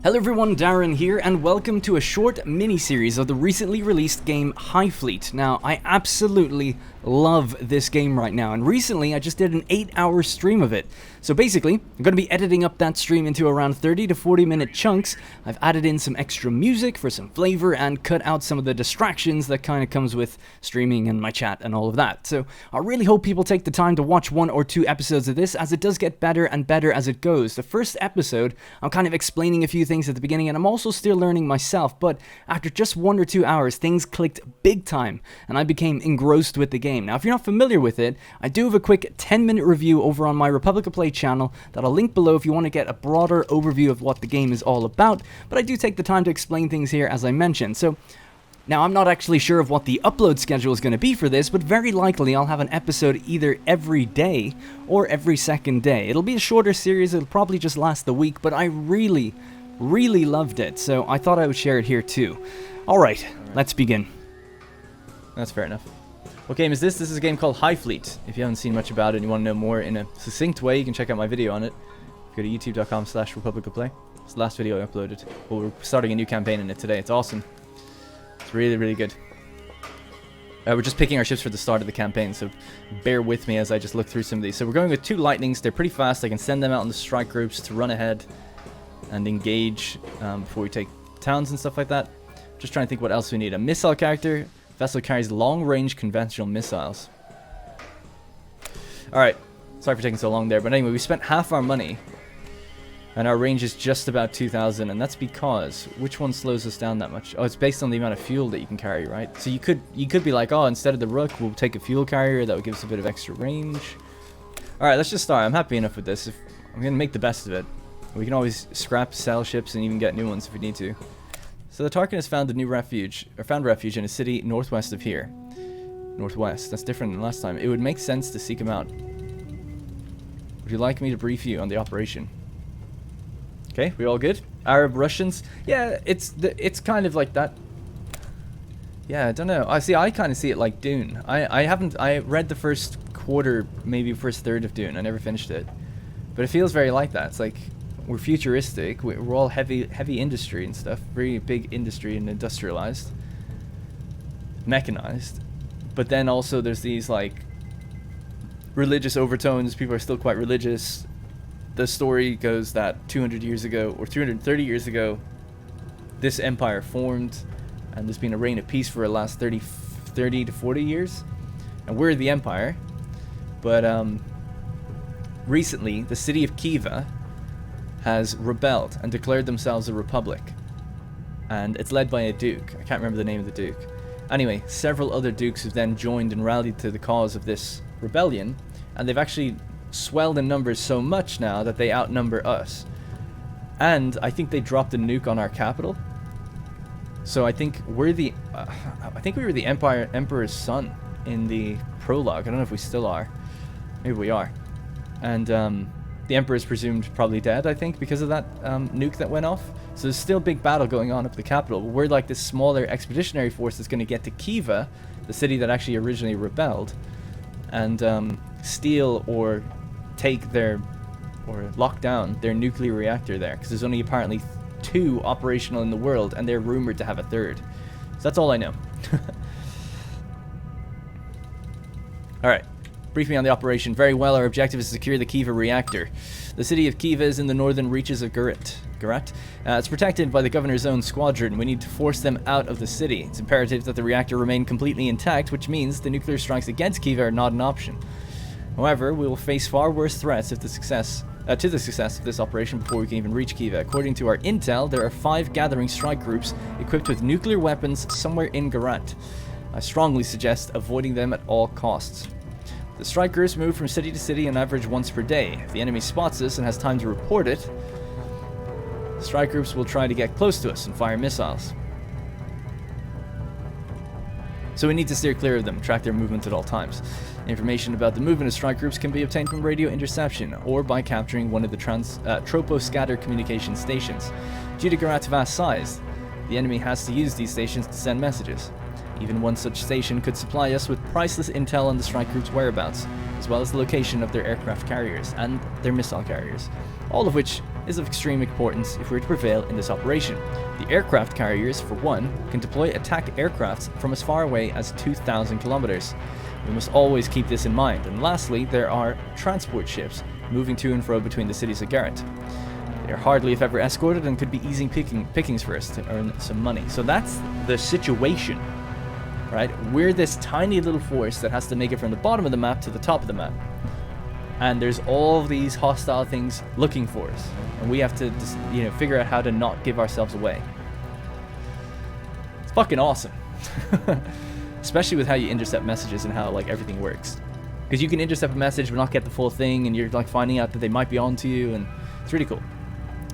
Hello everyone, Darren here, and welcome to a short mini-series of the recently released game HIGHFLEET. Now, I absolutely love this game right now, and recently I just did an 8-hour stream of it. So basically, I'm going to be editing up that stream into around 30 to 40 minute chunks. I've added in some extra music for some flavor and cut out some of the distractions that kind of comes with streaming and my chat and all of that. So I really hope people take the time to watch 1 or 2 episodes of this, as it does get better and better as it goes. The first episode, I'm kind of explaining a few things at the beginning, and I'm also still learning myself, but after just 1 or 2 hours, things clicked big time, and I became engrossed with the game. Now, if you're not familiar with it, I do have a quick 10-minute review over on my Republic of Play channel that I'll link below if you want to get a broader overview of what the game is all about, but I do take the time to explain things here as I mentioned. So now, I'm not actually sure of what the upload schedule is going to be for this, but very likely I'll have an episode either every day or every second day. It'll be a shorter series, it'll probably just last the week, but I really loved it, so I thought I would share it here too. Alright, let's begin. That's fair enough. What game is this? This is a game called HIGHFLEET. If you haven't seen much about it and you want to know more in a succinct way, you can check out my video on it. Go to youtube.com/republicofplay. It's the last video I uploaded. Well, we're starting a new campaign in it today. It's awesome. It's really good. We're just picking our ships for the start of the campaign, so bear with me as I just look through some of these. So we're going with 2 lightnings. They're pretty fast. I can send them out in the strike groups to run ahead and engage before we take towns and stuff like that. Just trying to think what else we need. A missile character. Vessel carries long-range conventional missiles. Alright, sorry for taking so long there, but anyway, we spent half our money, and our range is just about 2,000, and that's because, which one slows us down that much? Oh, it's based on the amount of fuel that you can carry, right? So you could be like, oh, instead of the Rook, we'll take a fuel carrier, that would give us a bit of extra range. Alright, let's just start. I'm happy enough with this. I'm going to make the best of it. We can always scrap, sell ships, and even get new ones if we need to. So the Tarkin has found refuge in a city northwest of here. Northwest. That's different than last time. It would make sense to seek him out. Would you like me to brief you on the operation? Okay, we all good? Arab Russians? Yeah, it's kind of like that. Yeah, I don't know. I kind of see it like Dune. I read the first quarter, maybe first third of Dune. I never finished it. But it feels very like that. It's like we're futuristic, we're all heavy industry and stuff, very big industry and industrialized, mechanized, but then also there's these like religious overtones. People are still quite religious. The story goes that 200 years ago or 330 years ago this empire formed, and there's been a reign of peace for the last 30 to 40 years, and we're the empire. But recently the city of Kiva has rebelled and declared themselves a republic, and it's led by a duke. I can't remember the name of the duke. Anyway, several other dukes have then joined and rallied to the cause of this rebellion, and they've actually swelled in numbers so much now that they outnumber us. And I think they dropped a nuke on our capital. So I think we're we were the emperor's son in the prologue. I don't know if we still are. Maybe we are. And the Emperor is presumed probably dead, I think, because of that nuke that went off. So there's still a big battle going on up at the capital. We're like this smaller expeditionary force that's going to get to Kiva, the city that actually originally rebelled, and steal or take their, or lock down their nuclear reactor there. Because there's only apparently 2 operational in the world, and they're rumored to have a 3rd. So that's all I know. Alright. Brief me on the operation. Very well, our objective is to secure the Kiva reactor. The city of Kiva is in the northern reaches of Gurat. It's protected by the governor's own squadron. We need to force them out of the city. It's imperative that the reactor remain completely intact, which means the nuclear strikes against Kiva are not an option. However, we will face far worse threats to the success of this operation before we can even reach Kiva. According to our intel, there are 5 gathering strike groups equipped with nuclear weapons somewhere in Gurat. I strongly suggest avoiding them at all costs. The strike groups move from city to city on average once per day. If the enemy spots us and has time to report it, the strike groups will try to get close to us and fire missiles. So we need to steer clear of them, track their movement at all times. Information about the movement of strike groups can be obtained from radio interception or by capturing one of the troposcatter communication stations. Due to Gurat's vast size, the enemy has to use these stations to send messages. Even one such station could supply us with priceless intel on the strike group's whereabouts, as well as the location of their aircraft carriers and their missile carriers, all of which is of extreme importance if we're to prevail in this operation. The aircraft carriers, for one, can deploy attack aircrafts from as far away as 2,000 kilometers. We must always keep this in mind. And lastly, there are transport ships moving to and fro between the cities of Garrett. They are hardly if ever escorted and could be easy pickings for us to earn some money. So that's the situation, right? We're this tiny little force that has to make it from the bottom of the map to the top of the map. And there's all these hostile things looking for us. And we have to just, figure out how to not give ourselves away. It's fucking awesome. Especially with how you intercept messages and how like everything works. Because you can intercept a message but not get the full thing, and you're like finding out that they might be onto you, and it's really cool.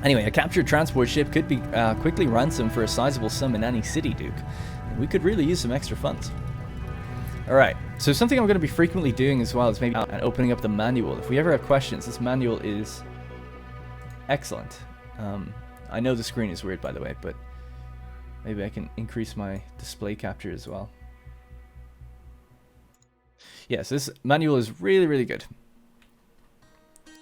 Anyway, a captured transport ship could be quickly ransomed for a sizable sum in any city, Duke. And we could really use some extra funds. Alright, so something I'm going to be frequently doing as well is maybe opening up the manual. If we ever have questions, this manual is excellent. I know the screen is weird, by the way, but maybe I can increase my display capture as well. Yes, this manual is really, really good.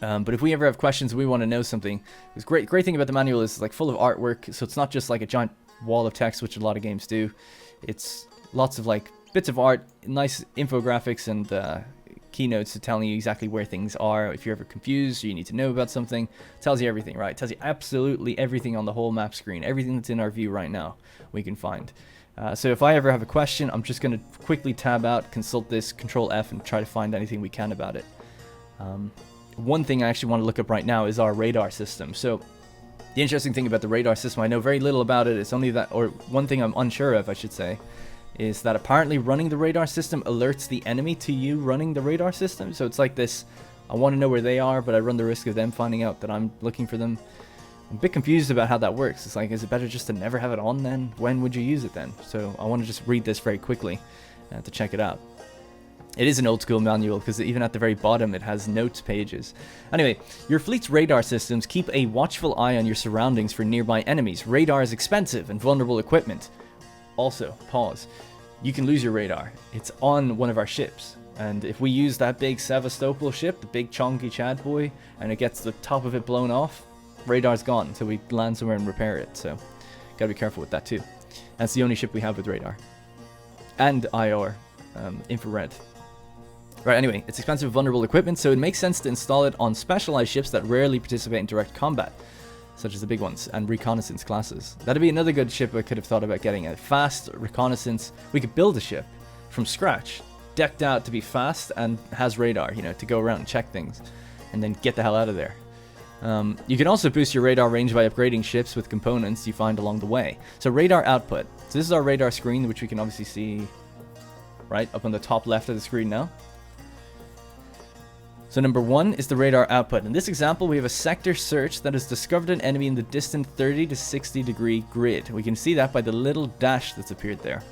But if we ever have questions, we want to know something. The great thing about the manual is like full of artwork, so it's not just like a giant wall of text, which a lot of games do. It's lots of like bits of art, nice infographics, and keynotes to telling you exactly where things are. If you're ever confused or you need to know about something, it tells you everything, right? It tells you absolutely everything on the whole map screen, everything that's in our view right now, we can find. So if I ever have a question, I'm just going to quickly tab out, consult this, Control F, and try to find anything we can about it. One thing I actually want to look up right now is our radar system. So the interesting thing about the radar system, I know very little about it. It's only that, or one thing I'm unsure of, I should say, is that apparently running the radar system alerts the enemy to you running the radar system. So it's like this, I want to know where they are, but I run the risk of them finding out that I'm looking for them. I'm a bit confused about how that works. It's like, is it better just to never have it on then? When would you use it then? So I want to just read this very quickly to check it out. It is an old school manual because even at the very bottom it has notes pages. Anyway, your fleet's radar systems keep a watchful eye on your surroundings for nearby enemies. Radar is expensive and vulnerable equipment. Also, pause. You can lose your radar. It's on one of our ships. And if we use that big Sevastopol ship, the big chonky Chad boy, and it gets the top of it blown off, radar's gone until we land somewhere and repair it. So, gotta be careful with that too. That's the only ship we have with radar. And IR, infrared. Right, anyway, it's expensive vulnerable equipment, so it makes sense to install it on specialized ships that rarely participate in direct combat, such as the big ones, and reconnaissance classes. That'd be another good ship I could have thought about getting. A fast reconnaissance. We could build a ship from scratch, decked out to be fast and has radar, to go around and check things, and then get the hell out of there. You can also boost your radar range by upgrading ships with components you find along the way. So radar output. So this is our radar screen, which we can obviously see right up on the top left of the screen now. So number 1 is the radar output. In this example, we have a sector search that has discovered an enemy in the distant 30 to 60 degree grid. We can see that by the little dash that's appeared there.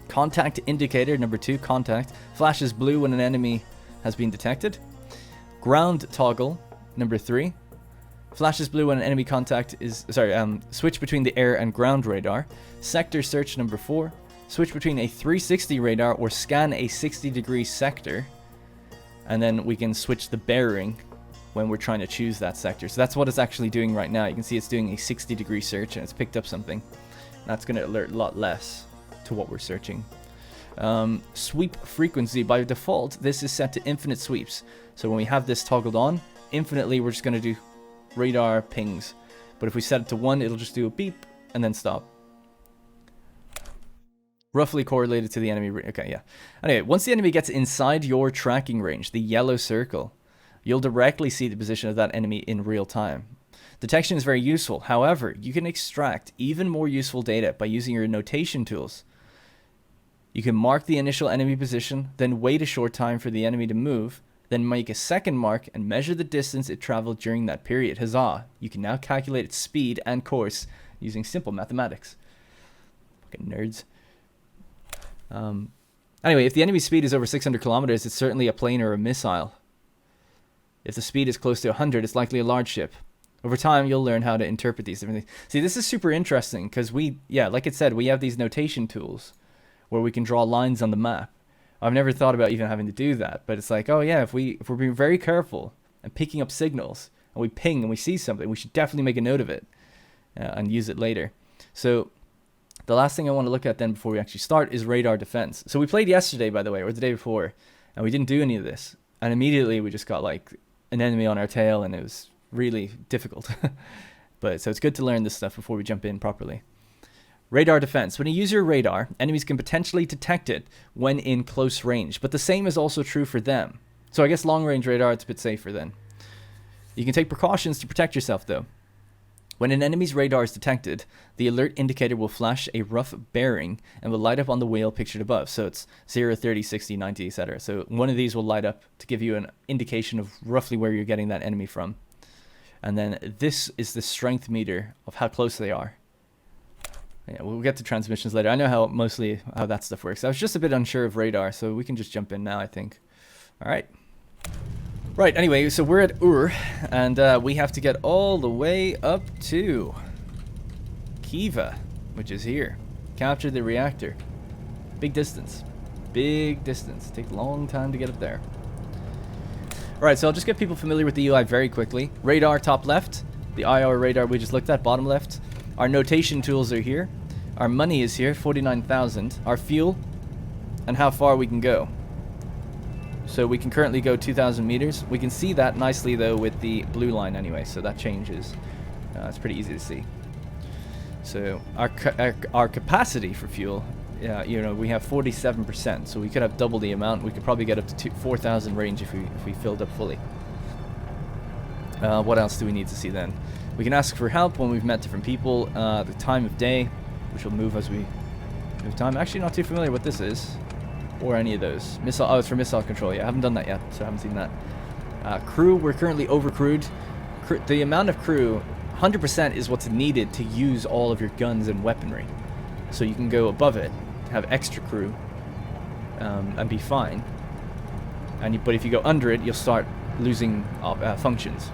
Contact indicator, number 2, contact, flashes blue when an enemy has been detected. Ground toggle, number 3, flashes blue when an enemy contact is, switch between the air and ground radar. Sector search, number 4, switch between a 360 radar or scan a 60 degree sector. And then we can switch the bearing when we're trying to choose that sector. So that's what it's actually doing right now. You can see it's doing a 60 degree search and it's picked up something. That's going to alert a lot less to what we're searching. Sweep frequency. By default, this is set to infinite sweeps. So when we have this toggled on, infinitely we're just going to do radar pings. But if we set it to 1, it'll just do a beep and then stop. Roughly correlated to the enemy. Okay, yeah. Anyway, once the enemy gets inside your tracking range, the yellow circle, you'll directly see the position of that enemy in real time. Detection is very useful. However, you can extract even more useful data by using your notation tools. You can mark the initial enemy position, then wait a short time for the enemy to move, then make a second mark and measure the distance it traveled during that period. Huzzah! You can now calculate its speed and course using simple mathematics. Fucking nerds. Anyway, if the enemy speed is over 600 kilometers, it's certainly a plane or a missile. If the speed is close to 100, it's likely a large ship. Over time, you'll learn how to interpret these different things. See, this is super interesting because like it said, we have these notation tools where we can draw lines on the map. I've never thought about even having to do that, but it's like, oh yeah, if we're being very careful and picking up signals and we ping and we see something, we should definitely make a note of it and use it later. So the last thing I want to look at then before we actually start is radar defense. So we played yesterday, by the way, or the day before, and we didn't do any of this. And immediately we just got like an enemy on our tail, and it was really difficult. But so it's good to learn this stuff before we jump in properly. Radar defense. When you use your radar, enemies can potentially detect it when in close range, but the same is also true for them. So I guess long range radar, it's a bit safer then. You can take precautions to protect yourself though. When an enemy's radar is detected, the alert indicator will flash a rough bearing and will light up on the wheel pictured above. So it's 0, 30, 60, 90, etc. So one of these will light up to give you an indication of roughly where you're getting that enemy from. And then this is the strength meter of how close they are. Yeah, we'll get to transmissions later. I know how that stuff works. I was just a bit unsure of radar, so we can just jump in now, I think. All right. Right, anyway, so we're at Ur, and we have to get all the way up to Kiva, which is here. Capture the reactor. Big distance. Big distance. Takes a long time to get up there. Alright, so I'll just get people familiar with the UI very quickly. Radar, top left. The IR radar we just looked at, bottom left. Our notation tools are here. Our money is here, 49,000. Our fuel, and how far we can go. So we can currently go 2,000 meters. We can see that nicely, though, with the blue line anyway, so that changes. It's pretty easy to see. So our capacity for fuel, you know, we have 47%, so we could have double the amount. We could probably get up to 4,000 range if we filled up fully. What else do we need to see then? We can ask for help when we've met different people. The time of day, which will move as we move time. Actually, not too familiar what this is. Or any of those. Missile. Oh, it's for missile control. Yeah, I haven't done that yet, so I haven't seen that. Crew, we're currently overcrewed. The amount of crew, 100% is what's needed to use all of your guns and weaponry. So you can go above it, have extra crew, and be fine. But if you go under it, you'll start losing functions.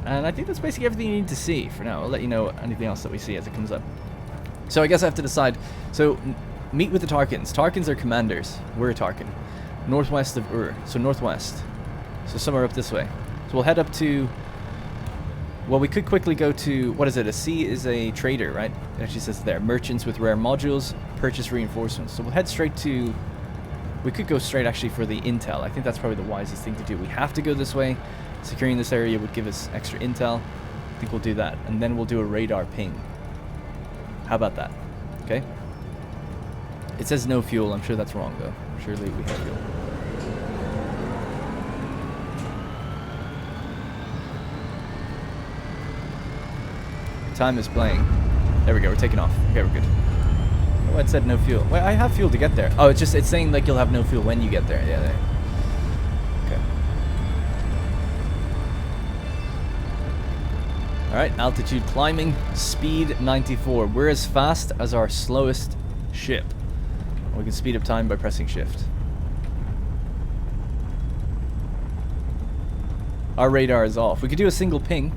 And I think that's basically everything you need to see for now. I'll let you know anything else that we see as it comes up. So I guess I have to decide. So meet with the Tarkans. Tarkans are commanders. We're a Tarkan. Northwest of Ur. So northwest. So somewhere up this way. So we'll head up to... Well, we could quickly go to... What is it? A C is a trader, right? It actually says there. Merchants with rare modules. Purchase reinforcements. So we'll head straight to... We could go straight actually for the intel. I think that's probably the wisest thing to do. We have to go this way. Securing this area would give us extra intel. I think we'll do that. And then we'll do a radar ping. How about that? Okay. It says no fuel. I'm sure that's wrong, though. Surely we have fuel. Time is playing. There we go. We're taking off. Okay, we're good. Oh, it said no fuel. Wait, I have fuel to get there. Oh, it's saying like you'll have no fuel when you get there. Yeah, there. Okay. Alright, altitude climbing, speed 94. We're as fast as our slowest ship. We can speed up time by pressing shift. Our radar is off. We could do a single ping.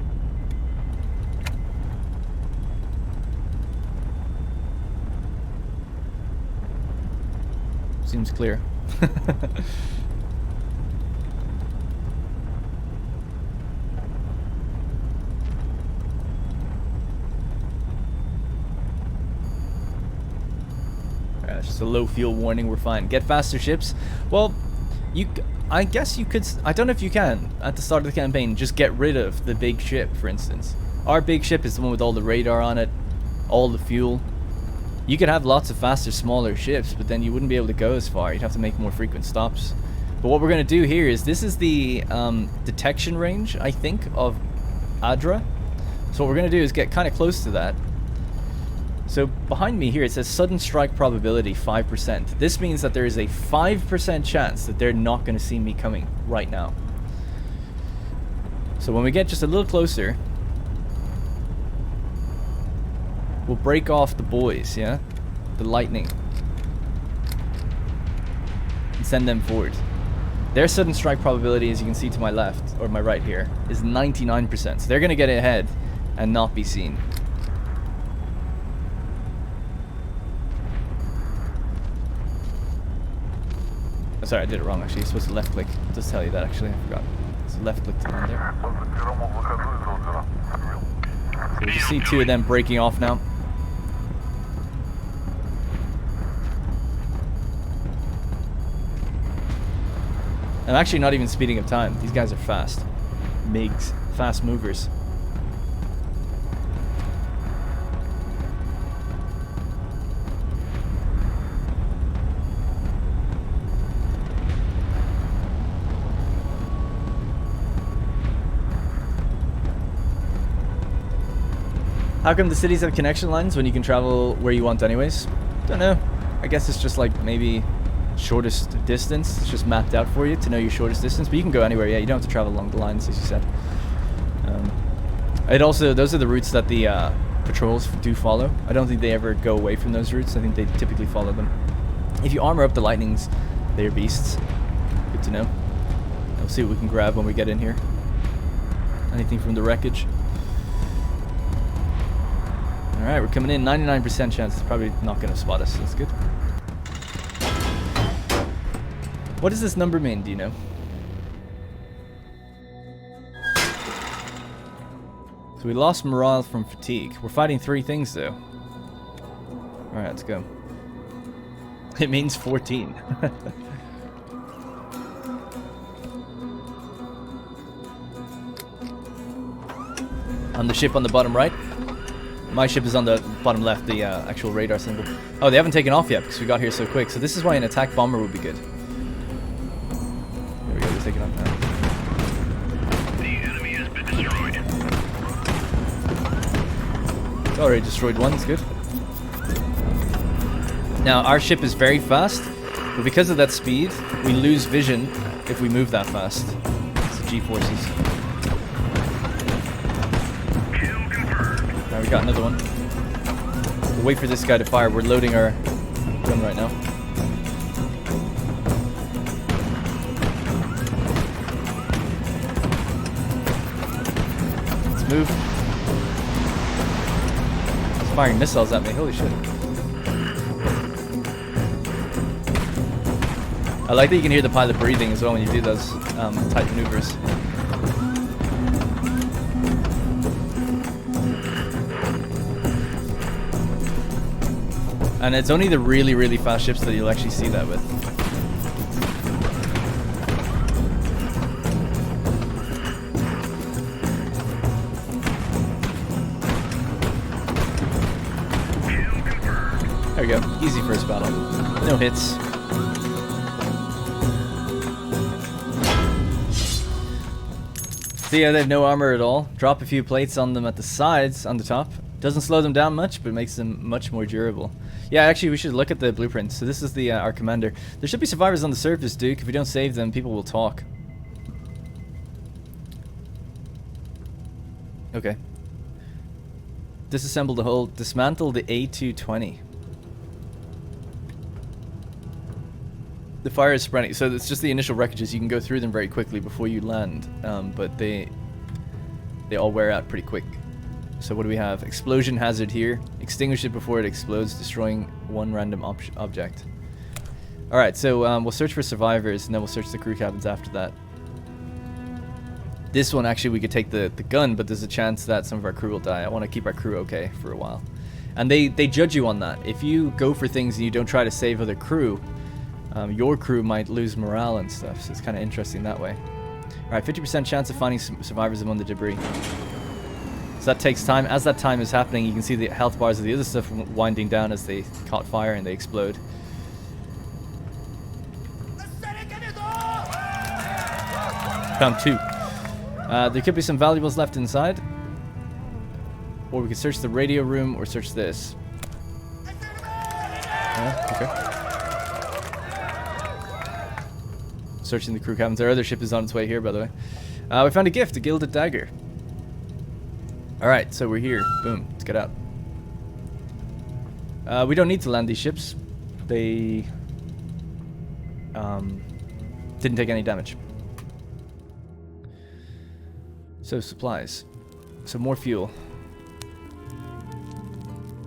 Seems clear. Just a low fuel warning, we're fine. Get faster ships. Well, I guess you could, I don't know if you can, at the start of the campaign, just get rid of the big ship, for instance. Our big ship is the one with all the radar on it, all the fuel. You could have lots of faster, smaller ships, but then you wouldn't be able to go as far. You'd have to make more frequent stops. But what we're going to do here is, this is the detection range, I think, of Adra. So what we're going to do is get kind of close to that. So behind me here it says sudden strike probability 5%. This means that there is a 5% chance that they're not going to see me coming right now. So when we get just a little closer, we'll break off the boys, yeah? The lightning. And send them forward. Their sudden strike probability, as you can see to my left, or my right here, is 99%. So they're going to get ahead and not be seen. Oh, sorry, I did it wrong actually. You're supposed to left click. It does tell you that actually. I forgot. So left click to land there. So you see two of them breaking off now. I'm actually not even speeding up time. These guys are fast. MiGs. Fast movers. How come the cities have connection lines when you can travel where you want anyways? Don't know. I guess it's just like maybe shortest distance. It's just mapped out for you to know your shortest distance, but you can go anywhere. Yeah, you don't have to travel along the lines, as you said. It also, those are the routes that the patrols do follow. I don't think they ever go away from those routes. I think they typically follow them. If you armor up the lightnings, they're beasts. Good to know. We'll see what we can grab when we get in here. Anything from the wreckage. Alright, we're coming in. 99% chance it's probably not going to spot us. That's good. What does this number mean, do you know? So we lost morale from fatigue. We're fighting 3 things though. Alright, let's go. It means 14. On the ship on the bottom right. My ship is on the bottom left, the actual radar symbol. Oh, they haven't taken off yet because we got here so quick. So this is why an attack bomber would be good. There we go, they're taking off now. The enemy has been destroyed. It's already destroyed one, it's good. Now, our ship is very fast, but because of that speed, we lose vision if we move that fast. It's the G-forces. We got another one. We'll wait for this guy to fire. We're loading our gun right now. Let's move. He's firing missiles at me. Holy shit. I like that you can hear the pilot breathing as well when you do those tight maneuvers. And it's only the really, really fast ships that you'll actually see that with. There we go. Easy first battle. No hits. So yeah, they have no armor at all. Drop a few plates on them at the sides, on the top. Doesn't slow them down much, but makes them much more durable. Yeah, actually, we should look at the blueprint. So this is the our commander. There should be survivors on the surface, Duke. If we don't save them, people will talk. Okay. Disassemble the hull. Dismantle the A220. The fire is spreading. So it's just the initial wreckages. You can go through them very quickly before you land, but they all wear out pretty quick. So what do we have? Explosion hazard here. Extinguish it before it explodes, destroying one random object. Alright, so we'll search for survivors, and then we'll search the crew cabins after that. This one, actually, we could take the gun, but there's a chance that some of our crew will die. I want to keep our crew okay for a while. And they judge you on that. If you go for things and you don't try to save other crew, your crew might lose morale and stuff, so it's kind of interesting that way. Alright, 50% chance of finding some survivors among the debris. So that takes time. As that time is happening, you can see the health bars of the other stuff winding down as they caught fire and they explode. Found 2. There could be some valuables left inside. Or we could search the radio room or search this. Okay. Searching the crew cabins. Our other ship is on its way here, by the way. We found a gift, a gilded dagger. Alright, so we're here. Boom. Let's get out. We don't need to land these ships. They didn't take any damage. So supplies. So more fuel.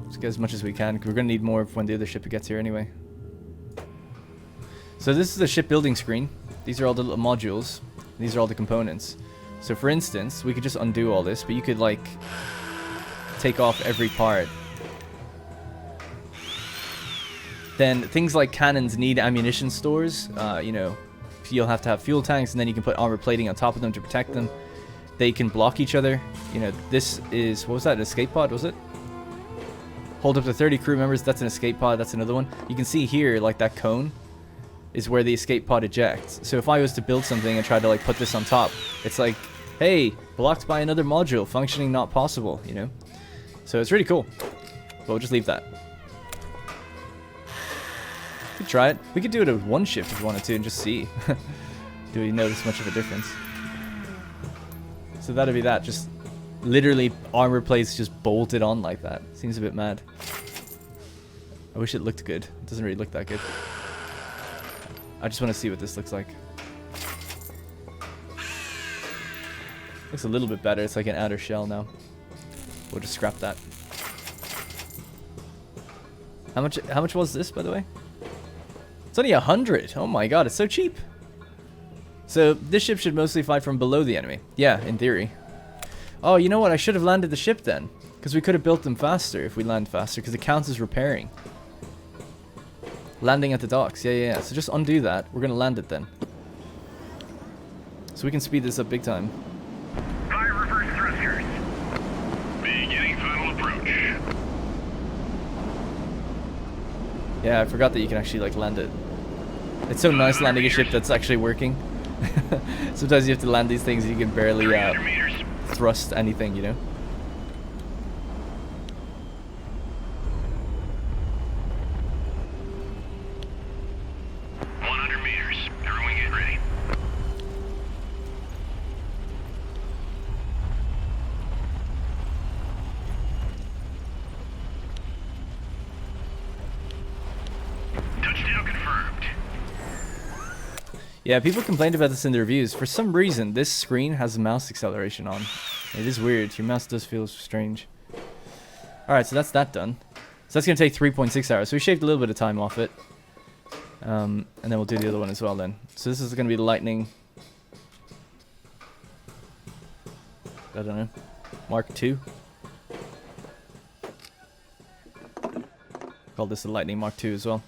Let's get as much as we can. We're going to need more when the other ship gets here anyway. So this is the shipbuilding screen. These are all the little modules. These are all the components. So for instance, we could just undo all this, but you could like take off every part. Then things like cannons need ammunition stores. You know, you'll have to have fuel tanks, and then you can put armor plating on top of them to protect them. They can block each other. You know, this is, what was that, an escape pod, was it? Hold up to 30 crew members, that's an escape pod, that's another one. You can see here, like that cone is where the escape pod ejects. So if I was to build something and try to like put this on top, it's like, hey, blocked by another module, functioning not possible, you know? So it's really cool. But we'll just leave that. We could try it. We could do it with one shift if we wanted to and just see. Do we notice much of a difference? So that'd be that. Just literally armor plates just bolted on like that. Seems a bit mad. I wish it looked good. It doesn't really look that good. I just want to see what this looks like. Looks a little bit better. It's like an outer shell now. We'll just scrap that. How much was this, by the way? It's only 100. Oh my god, it's so cheap. So this ship should mostly fight from below the enemy. Yeah, in theory. Oh, you know what? I should have landed the ship then, because we could have built them faster if we land faster, because it counts as repairing. Landing at the docks. Yeah. So just undo that. We're gonna land it then. So we can speed this up big time. Fire reverse thrusters. Beginning final approach. Yeah, I forgot that you can actually like land it. It's so nice landing a ship that's actually working. Sometimes you have to land these things and you can barely 300 meters. thrust anything, you know? Yeah, people complained about this in the reviews. For some reason, this screen has mouse acceleration on. It is weird. Your mouse does feel strange. Alright, so that's that done. So that's going to take 3.6 hours. So we shaved a little bit of time off it. And then we'll do the other one as well then. So this is going to be the Lightning. I don't know. Mark II. Call this the Lightning Mark II as well.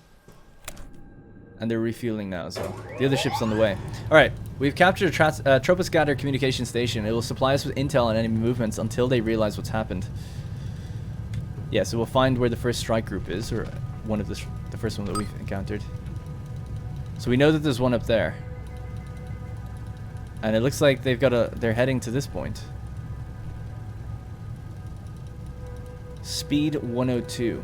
And they're refueling now as well. The other ship's on the way. Alright, we've captured a troposcatter communication station. It will supply us with intel on enemy movements until they realize what's happened. Yeah, so we'll find where the first strike group is, or one of the first one that we've encountered. So we know that there's one up there. And it looks like they've got they're heading to this point. Speed 102.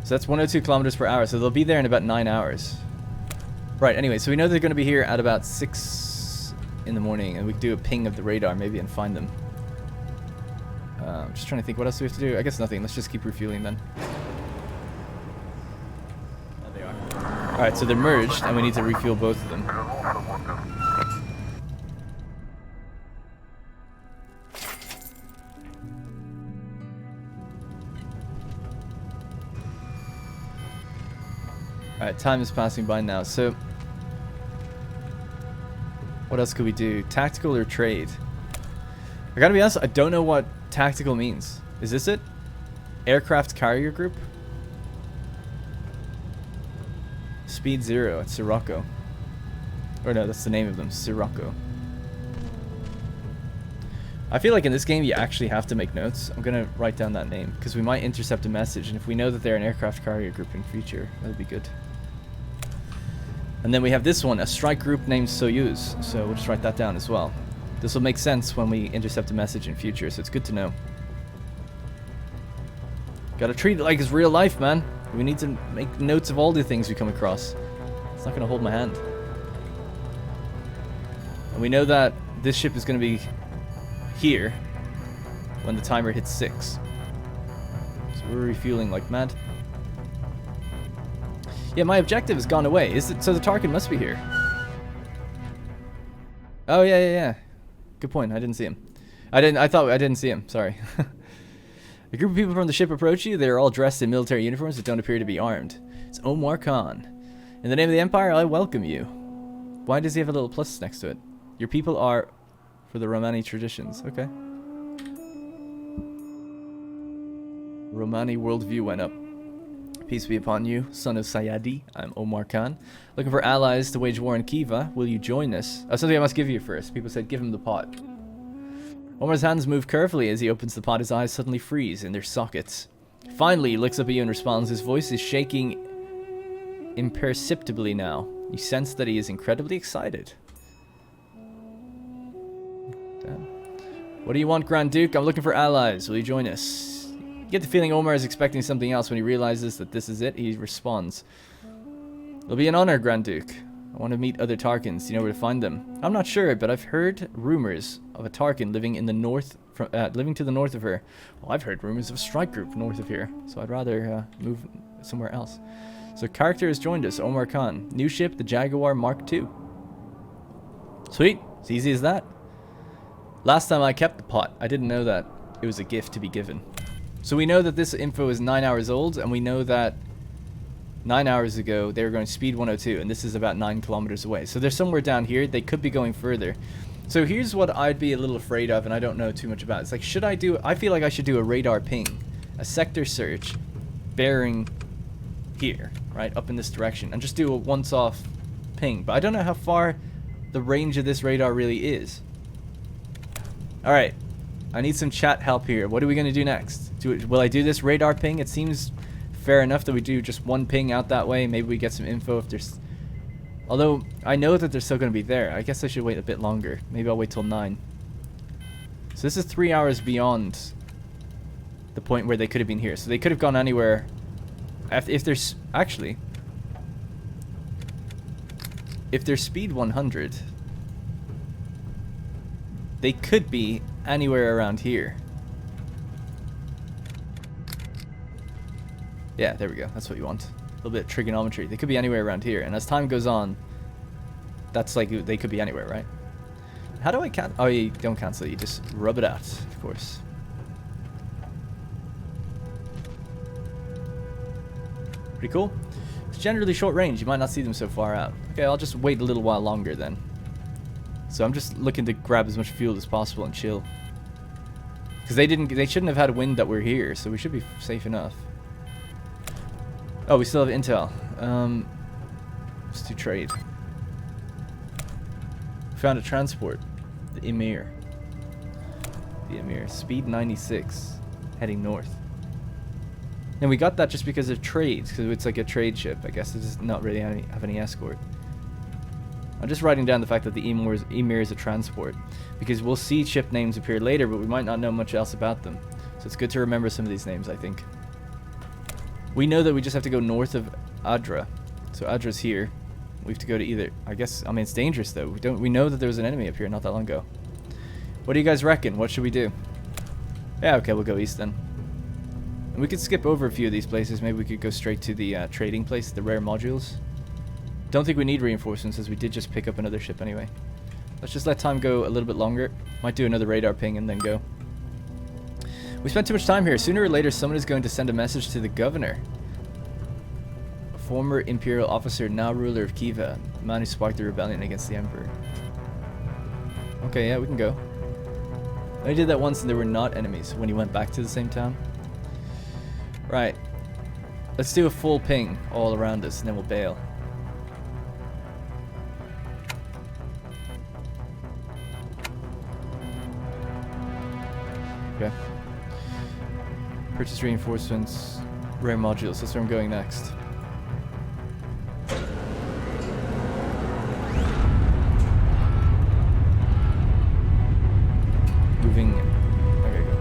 So that's 102 kilometers per hour, so they'll be there in about 9 hours. Right, anyway, so we know they're going to be here at about 6 in the morning, and we can do a ping of the radar maybe and find them. I'm just trying to think, what else do we have to do? I guess nothing. Let's just keep refueling then. There they are. Alright, so they're merged, and we need to refuel both of them. Alright, time is passing by now, so what else could we do? Tactical or trade? I gotta be honest, I don't know what tactical means. Is this it? Aircraft carrier group? Speed 0 at Sirocco. Or no, that's the name of them, Sirocco. I feel like in this game you actually have to make notes. I'm gonna write down that name, because we might intercept a message, and if we know that they're an aircraft carrier group in future, that would be good. And then we have this one, a strike group named Soyuz, so we'll just write that down as well. This will make sense when we intercept a message in future, so it's good to know. Gotta treat it like it's real life, man. We need to make notes of all the things we come across. It's not gonna hold my hand. And we know that this ship is gonna be here when the timer hits 6. So we're refueling like mad. Yeah, my objective has gone away. Is it so the Tarkin must be here? Oh yeah. Good point. I didn't see him. I didn't see him. Sorry. A group of people from the ship approach you. They are all dressed in military uniforms but don't appear to be armed. It's Omar Khan. In the name of the Empire, I welcome you. Why does he have a little plus next to it? Your people are for the Romani traditions. Okay. Romani worldview went up. Peace be upon you, son of Sayadi. I'm Omar Khan. Looking for allies to wage war in Kiva. Will you join us? Oh, something I must give you first. People said give him the pot. Omar's hands move carefully as he opens the pot. His eyes suddenly freeze in their sockets. Finally, he looks up at you and responds. His voice is shaking imperceptibly now. You sense that he is incredibly excited. Damn. What do you want, Grand Duke? I'm looking for allies. Will you join us? You get the feeling Omar is expecting something else. When he realizes that this is it, he responds. It'll be an honor, Grand Duke. I want to meet other Tarkans. Do you know where to find them? I'm not sure, but I've heard rumors of a Tarkan living in the north, living to the north of her. Well, I've heard rumors of a strike group north of here, so I'd rather move somewhere else. So character has joined us, Omar Khan. New ship, the Jaguar Mark II. Sweet. It's easy as that. Last time I kept the pot, I didn't know that it was a gift to be given. So we know that this info is 9 hours old, and we know that 9 hours ago they were going speed 102, and this is about 9 kilometers away. So they're somewhere down here. They could be going further. So here's what I'd be a little afraid of, and I don't know too much about. It's like, should I do... I feel like I should do a radar ping. A sector search bearing here, right? Up in this direction. And just do a once-off ping. But I don't know how far the range of this radar really is. Alright. I need some chat help here. What are we going to do next? Will I do this radar ping? It seems fair enough that we do just one ping out that way. Maybe we get some info if there's... Although, I know that they're still going to be there. I guess I should wait a bit longer. Maybe I'll wait till 9. So this is 3 hours beyond the point where they could have been here. So they could have gone anywhere. If there's... Actually... If they're speed 100... They could be anywhere around here. Yeah, there we go. That's what you want. A little bit of trigonometry. They could be anywhere around here. And as time goes on, that's like they could be anywhere, right? How do I cancel? Oh, you don't cancel it. You just rub it out, of course. Pretty cool. It's generally short range. You might not see them so far out. Okay, I'll just wait a little while longer then. So I'm just looking to grab as much fuel as possible and chill. Because they shouldn't have had wind that we're here, so we should be safe enough. Oh, we still have intel. Let's do trade. Found a transport. The Emir. The Emir. Speed 96. Heading north. And we got that just because of trades, because it's like a trade ship. I guess it does not really have any escort. I'm just writing down the fact that the Emir is a transport, because we'll see ship names appear later, but we might not know much else about them. So it's good to remember some of these names, I think. We know that we just have to go north of Adra. So Adra's here. We have to go to either... I mean, it's dangerous, though. We know that there was an enemy up here not that long ago. What do you guys reckon? What should we do? Yeah, okay, we'll go east then. And we could skip over a few of these places. Maybe we could go straight to the trading place, the rare modules. Don't think we need reinforcements, as we did just pick up another ship anyway. Let's just let time go a little bit longer. Might do another radar ping and then go. We spent too much time here. Sooner or later, someone is going to send a message to the governor. A former imperial officer, now ruler of Kiva, the man who sparked the rebellion against the emperor. Okay, yeah, we can go. I did that once and there were not enemies when he went back to the same town. Right. Let's do a full ping all around us and then we'll bail. Okay. Purchase reinforcements, rare modules. That's where I'm going next. Moving. Okay, go.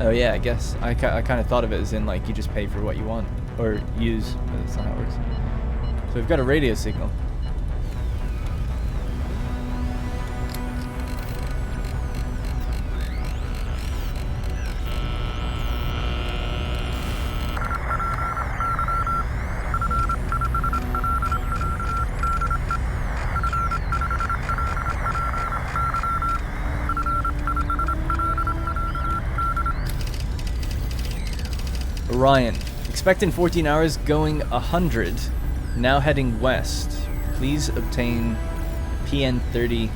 Oh yeah, I guess I kind of thought of it as in like you just pay for what you want or use, but that's not how it works. So we've got a radio signal. Orion. Expect in 14 hours, going 100. Now heading west. Please obtain PN30.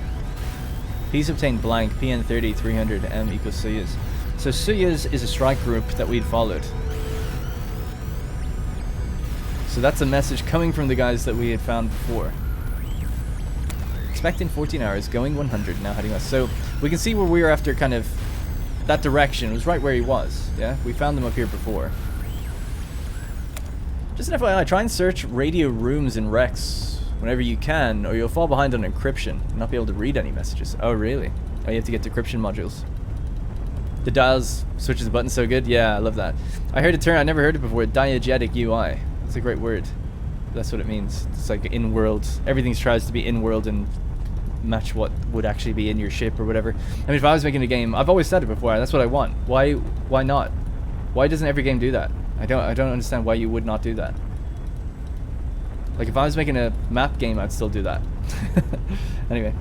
Please obtain blank PN30 300 M equals Soyuz. So Soyuz is a strike group that we'd followed. So that's a message coming from the guys that we had found before. Expect in 14 hours, going 100, now heading west. So we can see where we were after kind of that direction. It was right where he was, yeah? We found them up here before. Just an FYI, try and search radio rooms in Rex whenever you can, or you'll fall behind on encryption and not be able to read any messages. Oh, really? Oh, you have to get decryption modules. The dials switches the button so good. Yeah, I love that. I heard a term, I never heard it before, diegetic UI. It's a great word. That's what it means. It's like in-world. Everything tries to be in-world and match what would actually be in your ship or whatever. I mean, if I was making a game, I've always said it before, that's what I want. Why not? Why doesn't every game do that? I don't understand why you would not do that. Like, if I was making a map game, I'd still do that. Anyway.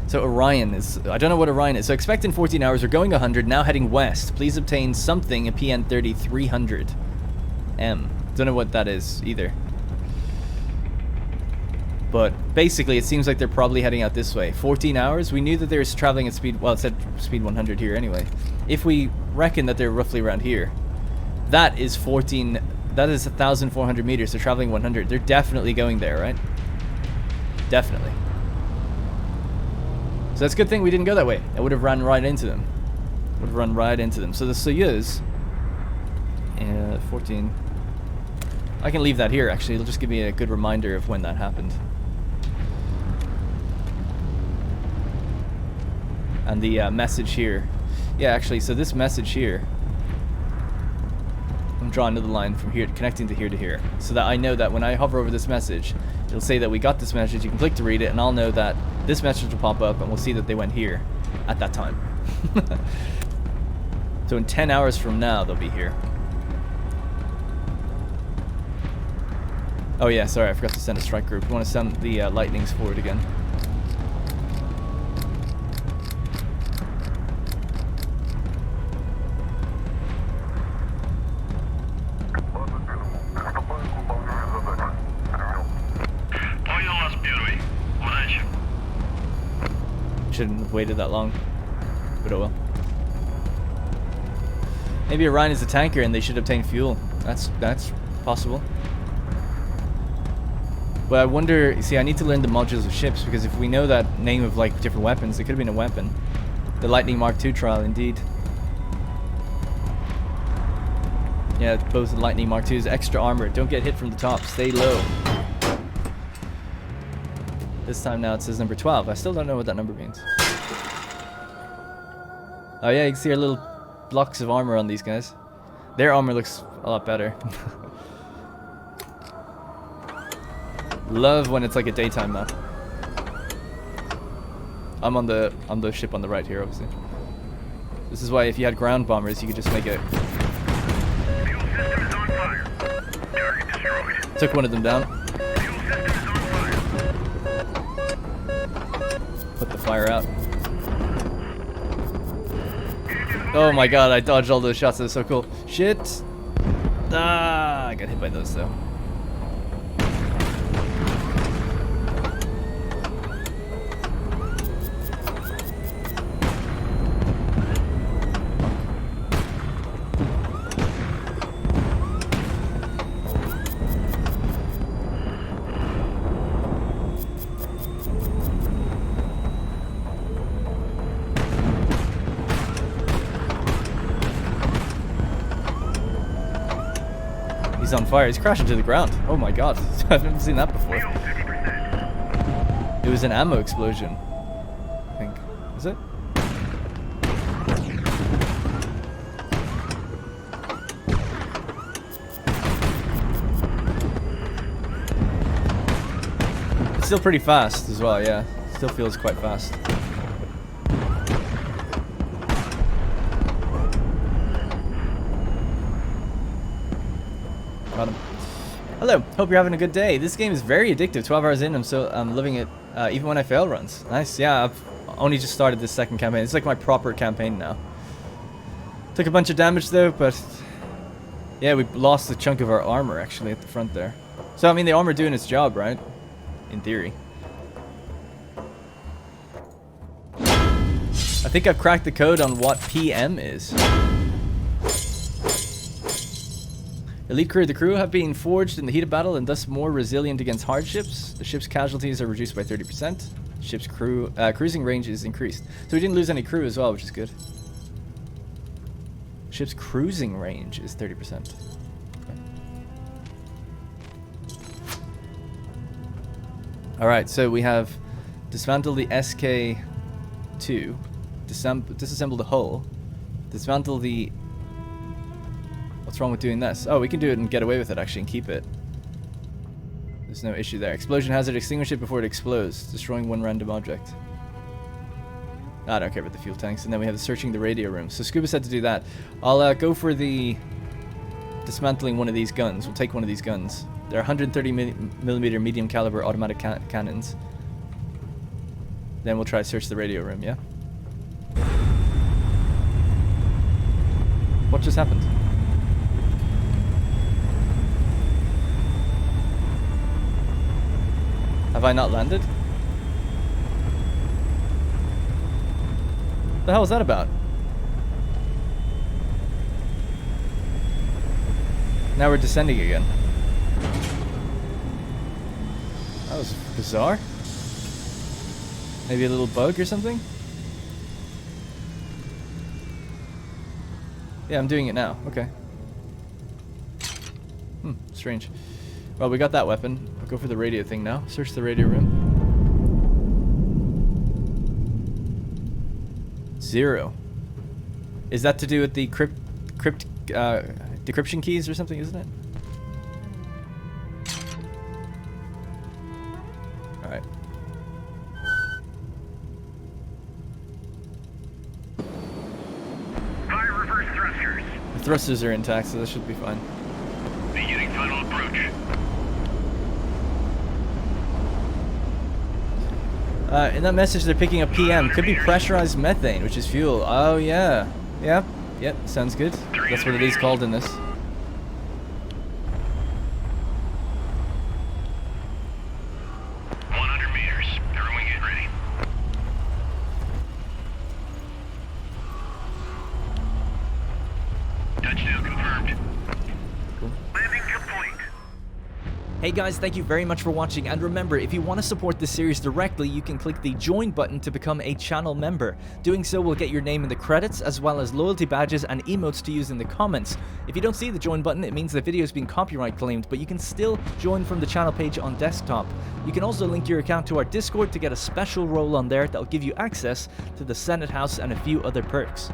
So Orion is... I don't know what Orion is. So expect in 14 hours. We're going 100. Now heading west. Please obtain something, a PN30 300 M. Don't know what that is either. But basically, it seems like they're probably heading out this way. 14 hours? We knew that they were traveling at speed... Well, it said speed 100 here anyway. If we reckon that they're roughly around here, that is 14... That is 1,400 meters. They're traveling 100. They're definitely going there, right? Definitely. So that's a good thing we didn't go that way. I would have run right into them. Would have run right into them. So the Soyuz... 14... I can leave that here, actually. It'll just give me a good reminder of when that happened. And the message here. Yeah, actually, so this message here... I'm drawing another line from here, connecting to here, so that I know that when I hover over this message, it'll say that we got this message. You can click to read it, and I'll know that this message will pop up, and we'll see that they went here at that time. So in 10 hours from now, they'll be here. Oh yeah, sorry, I forgot to send a strike group. We want to send the lightnings forward again. Shouldn't have waited that long, but oh well. Maybe Orion is a tanker and they should obtain fuel. That's possible. But I wonder, see, I need to learn the modules of ships, because if we know that name of like different weapons, it could have been a weapon. The Lightning Mark II trial, indeed. Yeah, both the Lightning Mark II's extra armor. Don't get hit from the top. Stay low. This time now it says number 12. I still don't know what that number means. Oh yeah, you can see our little blocks of armor on these guys. Their armor looks a lot better. Love when it's like a daytime map. I'm on the ship on the right here, obviously. This is why if you had ground bombers, you could just make it. Fuel system is on fire. Target destroyed. Took one of them down. Fuel system is on fire. Put the fire out. Oh my god, I dodged all those shots. That was so cool. Shit. Ah, I got hit by those though. He's on fire. He's crashing to the ground. Oh my god. I've never seen that before. Fuel 50%. It was an ammo explosion, I think. Is it? It's still pretty fast as well, yeah. Still feels quite fast. Got him. Hello, hope you're having a good day. This game is very addictive. 12 hours in, I'm loving it, even when I fail runs. Nice, yeah, I've only just started this second campaign. It's like my proper campaign now. Took a bunch of damage though, but Yeah, we lost a chunk of our armor actually at the front there. So I mean, the armor doing its job, right? In theory. I think I've cracked the code on what PM is. Elite crew. The crew have been forged in the heat of battle and thus more resilient against hardships. The ship's casualties are reduced by 30%. Ship's cruising range is increased. So we didn't lose any crew as well, which is good. Ship's cruising range is 30%. Okay. Alright, so we have dismantle the SK-2, disassemble the hull, dismantle the... What's wrong with doing this? Oh, we can do it and get away with it actually and keep it. There's no issue there. Explosion hazard, extinguish it before it explodes, destroying one random object. I don't care about the fuel tanks. And then we have searching the radio room. So Scuba said to do that. I'll go for the dismantling one of these guns. We'll take one of these guns. They're 130 millimeter medium caliber automatic cannons. Then we'll try to search the radio room, yeah? What just happened? Have I not landed? What the hell was that about? Now we're descending again. That was bizarre. Maybe a little bug or something? Yeah, I'm doing it now. Okay. Strange. Well, we got that weapon. I'll go for the radio thing now. Search the radio room. 0. Is that to do with the decryption keys or something, isn't it? Alright. Fire reverse thrusters. The thrusters are intact, so that should be fine. Beginning final approach. In that message, they're picking up PM. Could be pressurized methane, which is fuel. Oh, yeah. Yep. Yep. Sounds good. That's what it is called in this. Hey guys, thank you very much for watching, and remember, if you want to support this series directly, you can click the join button to become a channel member. Doing so will get your name in the credits, as well as loyalty badges and emotes to use in the comments. If you don't see the join button, it means the video is being copyright claimed, but you can still join from the channel page on desktop. You can also link your account to our Discord to get a special role on there that will give you access to the Senate House and a few other perks.